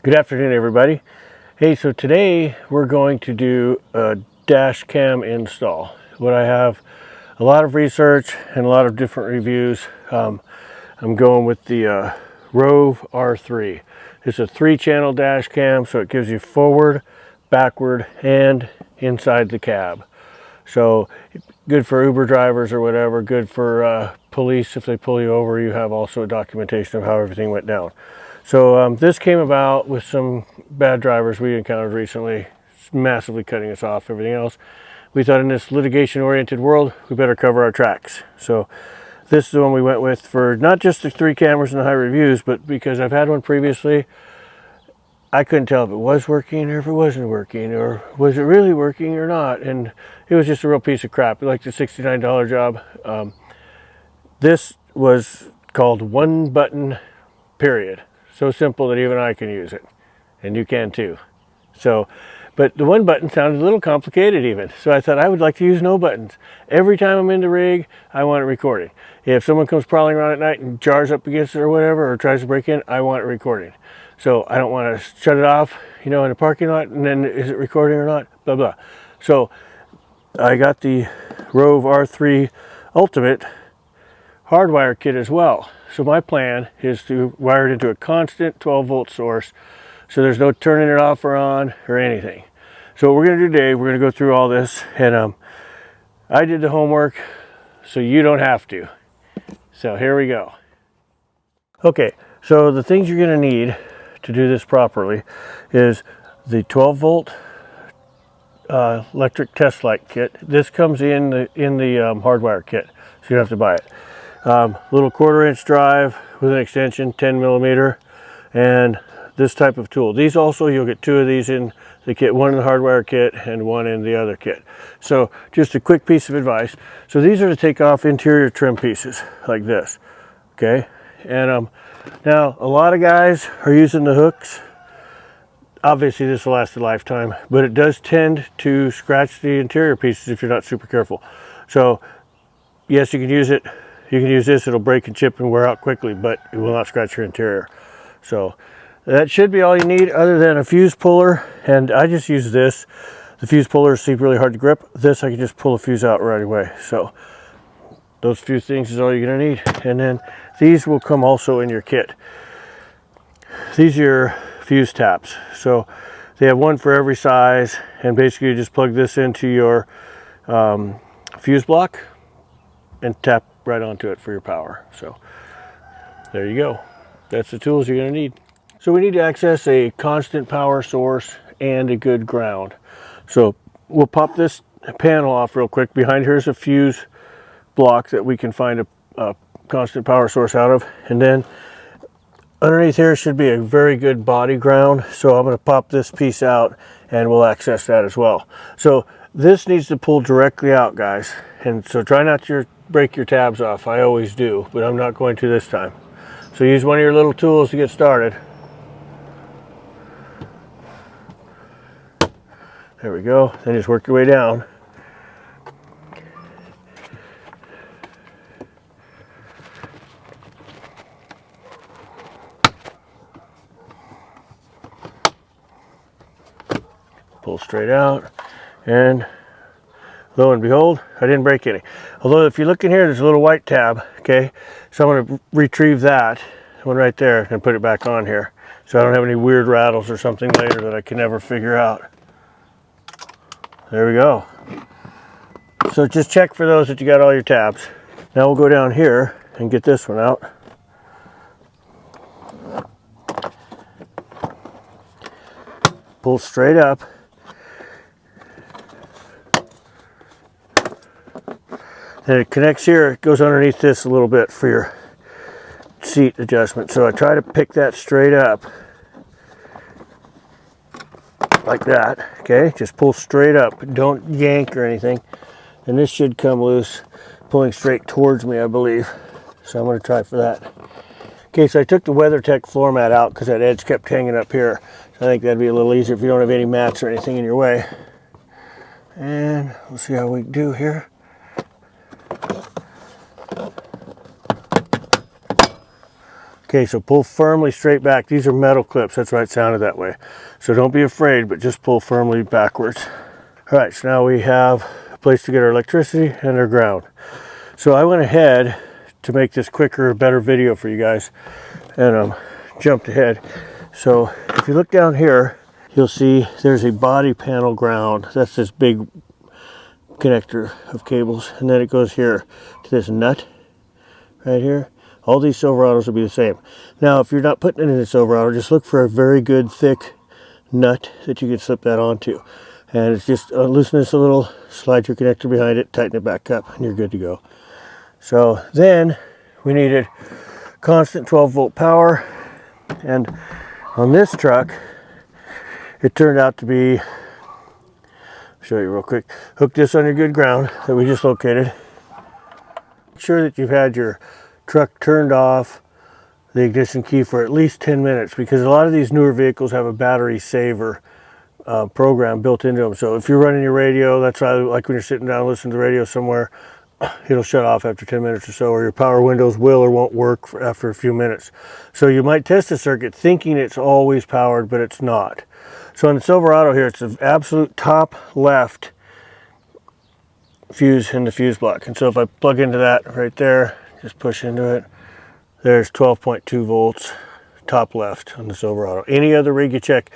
Good afternoon, everybody. Hey, so today we're going to do a dash cam install. What I have a lot of research and a lot of different reviews. I'm going with the Rove R3. It's a 3-channel dash cam, so it gives you forward, backward, and inside the cab. So good for Uber drivers or whatever, good for police if they pull you over. You have also a documentation of how everything went down. So this came about with some bad drivers we encountered recently, massively cutting us off, everything else. We thought in this litigation-oriented world, we better cover our tracks. So this is the one we went with for not just the 3 cameras and the high reviews, but because I've had one previously, I couldn't tell if it was working or if it wasn't working, or was it really working or not. And it was just a real piece of crap. Like the $69 job. This was called one button, period. So simple that even I can use it, and you can too. So, but the one button sounded a little complicated even. So I thought I would like to use no buttons. Every time I'm in the rig, I want it recording. If someone comes prowling around at night and jars up against it or whatever, or tries to break in, I want it recording. So I don't want to shut it off, in a parking lot, and then is it recording or not, blah, blah. So I got the Rove R3 Ultimate Hardwire kit as well. So my plan is to wire it into a constant 12-volt source, so there's no turning it off or on or anything. So what we're going to do today, we're going to go through all this, and I did the homework, so you don't have to. So here we go. Okay, so the things you're going to need to do this properly is the 12-volt electric test light kit. This comes in the Hardwire kit, so you don't have to buy it. Little 1/4-inch drive with an extension, 10 millimeter, and this type of tool. These also, you'll get 2 of these in the kit, one in the Hardwire kit and one in the other kit. So just a quick piece of advice. So these are to take off interior trim pieces like this, okay? And now a lot of guys are using the hooks. Obviously this will last a lifetime, but it does tend to scratch the interior pieces if you're not super careful. So yes, you can use it. You can use this, it'll break and chip and wear out quickly, but it will not scratch your interior. So that should be all you need, other than a fuse puller, and I just use this. The fuse pullers seem really hard to grip. This, I can just pull a fuse out right away. So those few things is all you're gonna need. And then these will come also in your kit. These are your fuse taps. So they have one for every size, and basically you just plug this into your fuse block and tap right onto it for your power. So there you go. That's the tools you're going to need. So we need to access a constant power source and a good ground. So we'll pop this panel off real quick. Behind here is a fuse block that we can find a constant power source out of, and then underneath here should be a very good body ground. So I'm going to pop this piece out and we'll access that as well. So this needs to pull directly out, guys, and so try not to break your tabs off. I always do, but I'm not going to this time. So use one of your little tools to get started. There we go. Then just work your way down. Pull straight out, and lo and behold, I didn't break any. Although if you look in here, there's a little white tab, okay? So I'm gonna retrieve that one right there and put it back on here, so I don't have any weird rattles or something later that I can never figure out. There we go. So just check for those that you got all your tabs. Now we'll go down here and get this one out. Pull straight up. And it connects here, it goes underneath this a little bit for your seat adjustment. So I try to pick that straight up like that, okay? Just pull straight up, don't yank or anything. And this should come loose, pulling straight towards me, I believe. So I'm gonna try for that. Okay, so I took the WeatherTech floor mat out because that edge kept hanging up here. So I think that'd be a little easier if you don't have any mats or anything in your way. And we'll see how we do here. Okay, so pull firmly straight back. These are metal clips, that's why it sounded that way. So don't be afraid, but just pull firmly backwards. All right, so now we have a place to get our electricity and our ground. So I went ahead to make this quicker, better video for you guys, and jumped ahead. So if you look down here, you'll see there's a body panel ground. That's this big connector of cables, and then it goes here to this nut right here. All these Silverados will be the same. Now, if you're not putting it in a Silverado, just look for a very good thick nut that you can slip that onto. And it's just loosen this a little, slide your connector behind it, tighten it back up, and you're good to go. So then we needed constant 12-volt power. And on this truck, it turned out to be, I'll show you real quick, hook this on your good ground that we just located. Make sure that you've had your truck turned off the ignition key for at least 10 minutes, because a lot of these newer vehicles have a battery saver program built into them. So if you're running your radio, that's why, like when you're sitting down listening to the radio somewhere, it'll shut off after 10 minutes or so, or your power windows will or won't work after a few minutes. So you might test the circuit thinking it's always powered, but it's not. So on the Silverado here, it's the absolute top left fuse in the fuse block. And so if I plug into that right there, just push into it, there's 12.2 volts top left on the Silverado. Any other rig you check,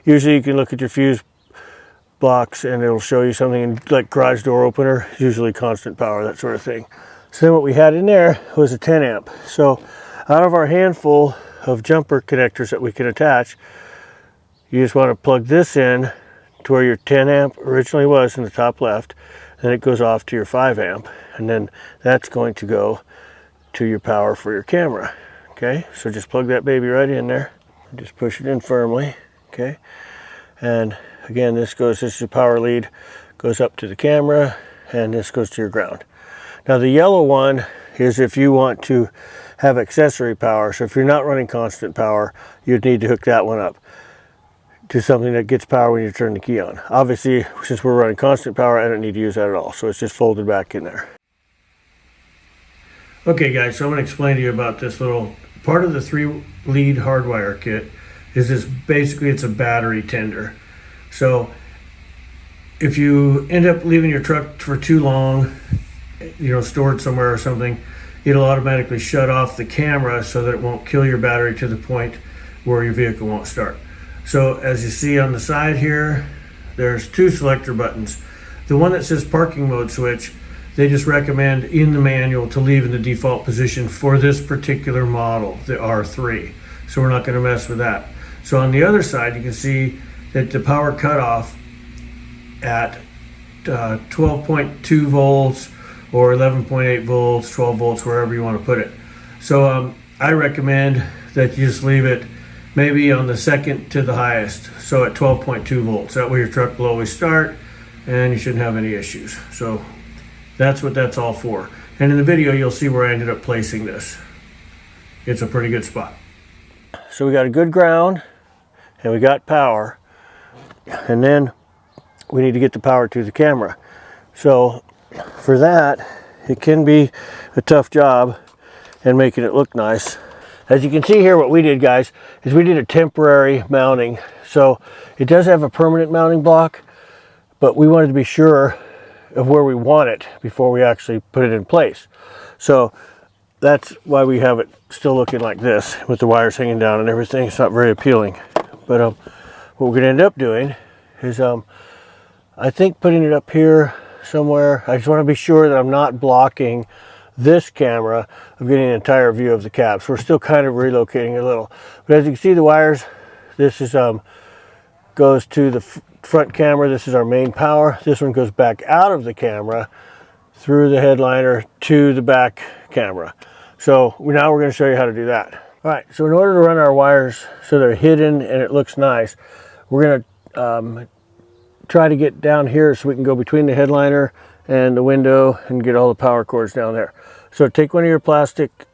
usually you can look at your fuse blocks and it'll show you something like garage door opener, usually constant power, that sort of thing. So then what we had in there was a 10 amp. So out of our handful of jumper connectors that we can attach, you just want to plug this in to where your 10 amp originally was in the top left, then it goes off to your 5 amp, and then that's going to go to your power for your camera. Okay, so just plug that baby right in there and just push it in firmly. Okay, and again, this is your power lead, goes up to the camera, and this goes to your ground. Now the yellow one is if you want to have accessory power. So if you're not running constant power, you'd need to hook that one up to something that gets power when you turn the key on. Obviously, since we're running constant power, I don't need to use that at all. So it's just folded back in there. Okay guys, so I'm going to explain to you about this little part of the 3-lead hardwire kit. Is this basically, it's a battery tender. So if you end up leaving your truck for too long, stored somewhere or something, it'll automatically shut off the camera so that it won't kill your battery to the point where your vehicle won't start. So as you see on the side here, there's 2 selector buttons. The one that says parking mode switch, they just recommend in the manual to leave in the default position for this particular model, the R3. So we're not going to mess with that. So on the other side, you can see that the power cutoff at 12.2 volts or 11.8 volts, 12 volts, wherever you want to put it. So I recommend that you just leave it maybe on the second to the highest, so at 12.2 volts. That way your truck will always start and you shouldn't have any issues. So that's what that's all for. And in the video, you'll see where I ended up placing this. It's a pretty good spot. So we got a good ground and we got power, and then we need to get the power to the camera. So for that, it can be a tough job and making it look nice. As you can see here, what we did, guys, is we did a temporary mounting. So it does have a permanent mounting block, but we wanted to be sure of where we want it before we actually put it in place. So that's why we have it still looking like this with the wires hanging down and everything. It's not very appealing. But what we're going to end up doing is I think putting it up here somewhere. I just want to be sure that I'm not blocking this camera of getting an entire view of the cab. So we're still kind of relocating a little. But as you can see, the wires, this is goes to the front camera. This is our main power. This one goes back out of the camera through the headliner to the back camera. So now we're going to show you how to do that. All right, so in order to run our wires so they're hidden and it looks nice, we're going to try to get down here so we can go between the headliner and the window and get all the power cords down there. So take one of your plastic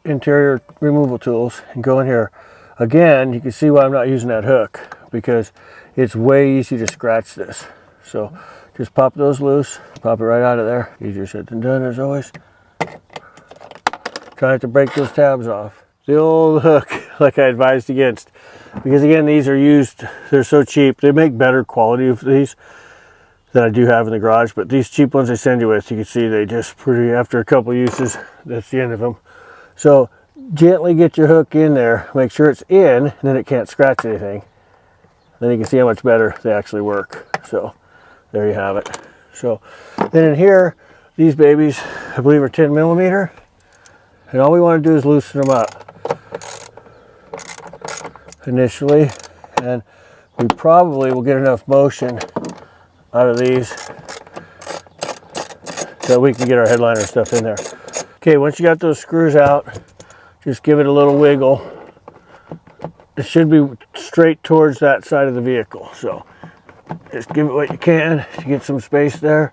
interior removal tools and go in here. Again, you can see why I'm not using that hook, because it's way easy to scratch this. So just pop those loose, pop it right out of there. Easier said than done, as always. Try not to break those tabs off. the old hook like I advised against, because again, these are used, they're so cheap. They make better quality of these that I do have in the garage, but these cheap ones they send you with, you can see they just pretty, after a couple uses, that's the end of them. So gently get your hook in there, make sure it's in, and then it can't scratch anything. Then you can see how much better they actually work. So there you have it. So then in here, these babies, I believe, are 10 millimeter. And all we want to do is loosen them up initially. And we probably will get enough motion out of these so we can get our headliner stuff in there. Okay, once you got those screws out, just give it a little wiggle. It should be straight towards that side of the vehicle. So just give it what you can to get some space there.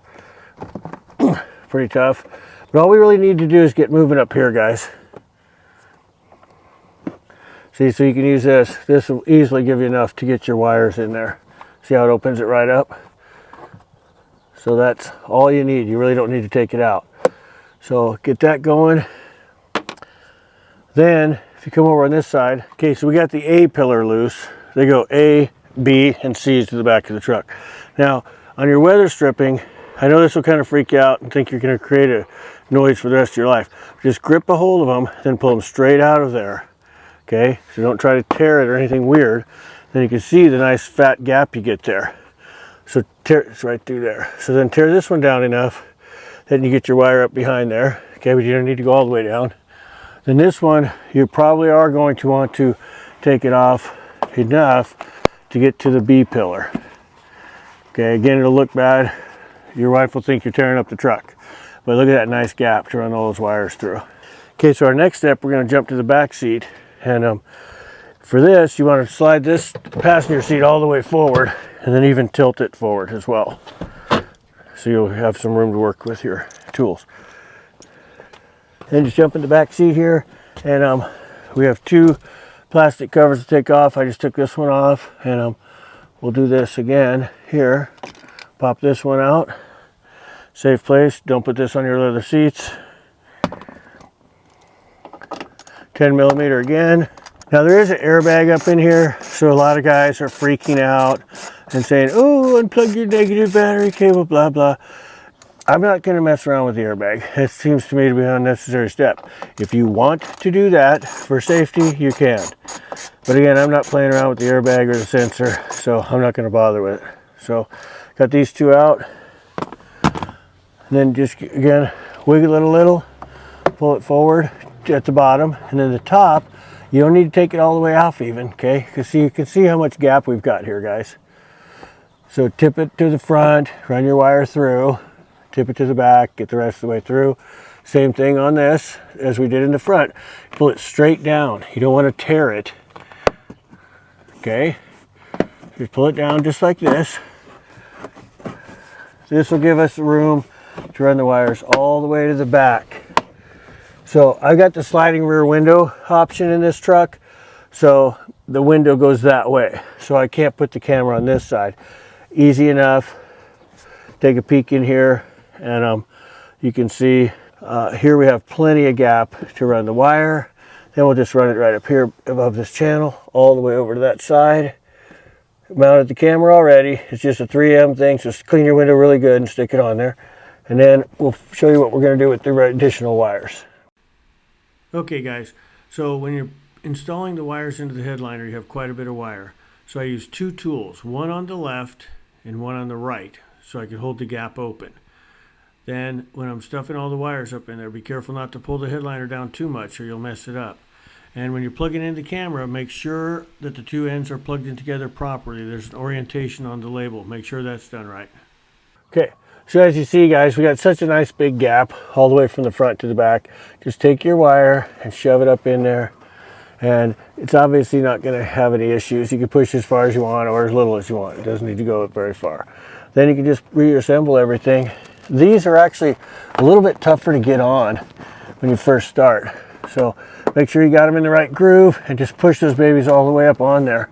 Pretty tough. But all we really need to do is get moving up here, guys. See, so you can use this. This will easily give you enough to get your wires in there. See how it opens it right up? So that's all you need. You really don't need to take it out. So get that going. Then, if you come over on this side, okay, so we got the A pillar loose. They go A, B, and C's to the back of the truck. Now, on your weather stripping, I know this will kind of freak you out and think you're going to create a noise for the rest of your life. Just grip a hold of them, then pull them straight out of there. Okay, so don't try to tear it or anything weird. Then you can see the nice fat gap you get there. So tear it's right through there. So then tear this one down enough, then you get your wire up behind there. Okay, but you don't need to go all the way down. Then this one, you probably are going to want to take it off enough to get to the B pillar. Okay, again, it'll look bad. Your wife will think you're tearing up the truck. But look at that nice gap to run all those wires through. Okay, so our next step, we're going to jump to the back seat. And for this, you want to slide this passenger seat all the way forward and then even tilt it forward as well. So you'll have some room to work with your tools. Then just jump in the back seat here, and we have two plastic covers to take off. I just took this one off, and we'll do this again here. Pop this one out. Safe place. Don't put this on your leather seats. 10 millimeter again. Now there is an airbag up in here, so a lot of guys are freaking out and saying, "Oh, unplug your negative battery cable, blah blah." I'm not going to mess around with the airbag. It seems to me to be an unnecessary step. If you want to do that for safety, you can. But again, I'm not playing around with the airbag or the sensor, so I'm not going to bother with it. So, got these two out. And then just, again, wiggle it a little, pull it forward at the bottom. And then the top, you don't need to take it all the way off even, okay? Because you can see how much gap we've got here, guys. So tip it to the front, run your wire through. Tip it to the back, get the rest of the way through. Same thing on this as we did in the front. Pull it straight down. You don't want to tear it. Okay? Just pull it down just like this. This will give us room to run the wires all the way to the back. So I've got the sliding rear window option in this truck. So the window goes that way. So I can't put the camera on this side. Easy enough. Take a peek in here. And you can see here we have plenty of gap to run the wire. Then we'll just run it right up here above this channel, all the way over to that side. Mounted the camera already. It's just a 3M thing, so just clean your window really good and stick it on there. And then we'll show you what we're going to do with the additional wires. Okay guys, so when you're installing the wires into the headliner, you have quite a bit of wire. So I use two tools, one on the left and one on the right, so I can hold the gap open. Then when I'm stuffing all the wires up in there, be careful not to pull the headliner down too much or you'll mess it up. And when you're plugging in the camera, make sure that the two ends are plugged in together properly. There's an orientation on the label. Make sure that's done right. Okay, so as you see guys, we got such a nice big gap all the way from the front to the back. Just take your wire and shove it up in there. And it's obviously not going to have any issues. You can push as far as you want or as little as you want. It doesn't need to go very far. Then you can just reassemble everything. These are actually a little bit tougher to get on when you first start. So make sure you got them in the right groove and just push those babies all the way up on there.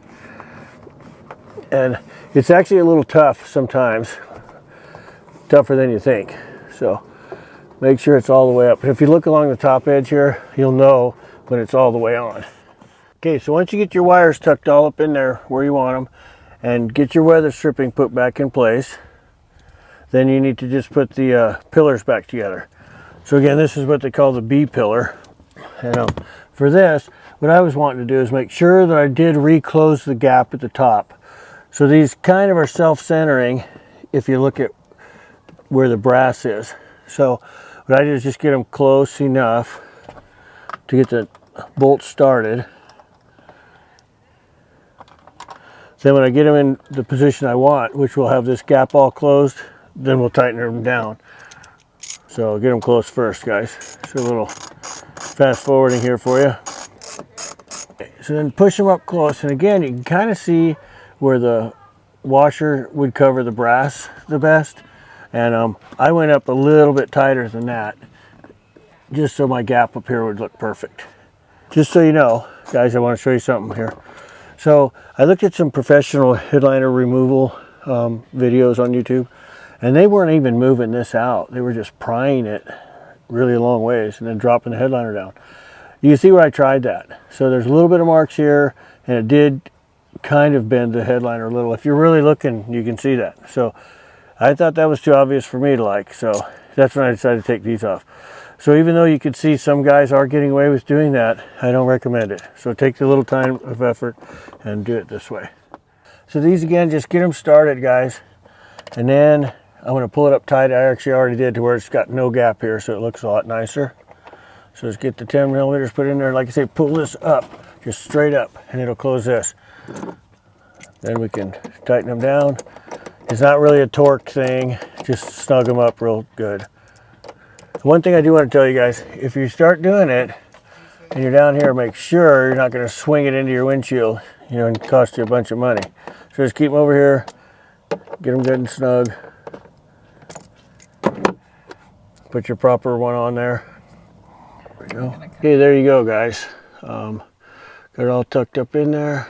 And it's actually a little tough sometimes, tougher than you think. So make sure it's all the way up. And if you look along the top edge here, you'll know when it's all the way on. Okay, so once you get your wires tucked all up in there where you want them and get your weather stripping put back in place, then you need to just put the pillars back together. So again, this is what they call the B pillar. And for this, what I was wanting to do is make sure that I did reclose the gap at the top. So these kind of are self-centering if you look at where the brass is. So what I do is just get them close enough to get the bolt started. Then when I get them in the position I want, which will have this gap all closed, then we'll tighten them down. So I'll get them close first, guys. So a little fast forwarding here for you. Okay, so then push them up close, and again, you can kind of see where the washer would cover the brass the best. And I went up a little bit tighter than that, just so my gap up here would look perfect. Just so you know, guys, I want to show you something here. So I looked at some professional headliner removal videos on YouTube, and they weren't even moving this out. They were just prying it really long ways and then dropping the headliner down. You can see where I tried that. So there's a little bit of marks here, and it did kind of bend the headliner a little. If you're really looking, you can see that. So I thought that was too obvious for me to like, so that's when I decided to take these off. So even though you can see some guys are getting away with doing that, I don't recommend it. So take the little time of effort and do it this way. So these, again, just get them started, guys. And then I'm going to pull it up tight. I actually already did, to where it's got no gap here, so it looks a lot nicer. So let's get the 10 millimeters put in there. Like I say, pull this up, just straight up, and it'll close this. Then we can tighten them down. It's not really a torque thing, just snug them up real good. One thing I do want to tell you guys, if you start doing it and you're down here, make sure you're not going to swing it into your windshield, and cost you a bunch of money. So just keep them over here, get them good and snug. Put your proper one on there. There we go. Okay, there you go, guys. Got it all tucked up in there.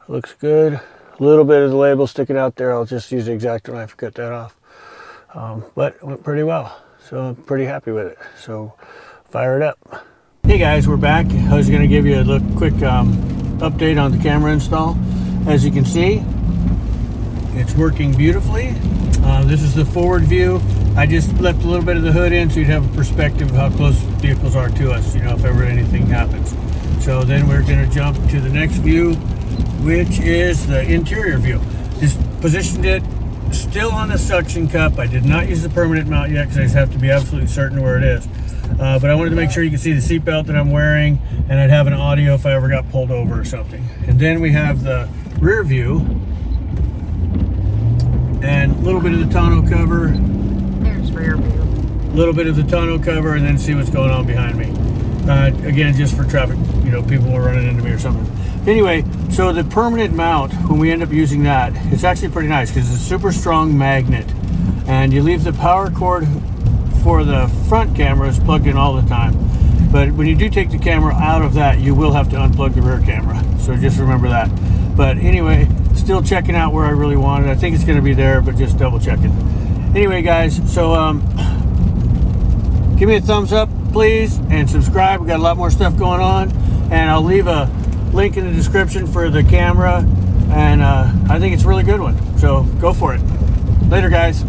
Looks good. A little bit of the label sticking out there. I'll just use the X-Acto knife to cut that off. But it went pretty well. So I'm pretty happy with it. So fire it up. Hey guys, we're back. I was going to give you a quick update on the camera install. As you can see, it's working beautifully. This is the forward view. I just left a little bit of the hood in so you'd have a perspective of how close vehicles are to us, if ever anything happens. So then we're going to jump to the next view, which is the interior view. Just positioned it still on the suction cup. I did not use the permanent mount yet because I just have to be absolutely certain where it is. But I wanted to make sure you can see the seatbelt that I'm wearing, and I'd have an audio if I ever got pulled over or something. And then we have the rear view and a little bit of the tonneau cover. There's rear view. A little bit of the tonneau cover, and then see what's going on behind me. Again, just for traffic, people are running into me or something. Anyway, so the permanent mount, when we end up using that, it's actually pretty nice because it's a super strong magnet. And you leave the power cord for the front cameras plugged in all the time. But when you do take the camera out of that, you will have to unplug the rear camera. So just remember that. But anyway, still checking out where I really want it. I think it's going to be there, but just double checking. Anyway, guys, so give me a thumbs up, please, and subscribe. We got a lot more stuff going on. And I'll leave a link in the description for the camera, and I think it's a really good one, so go for it. Later, guys.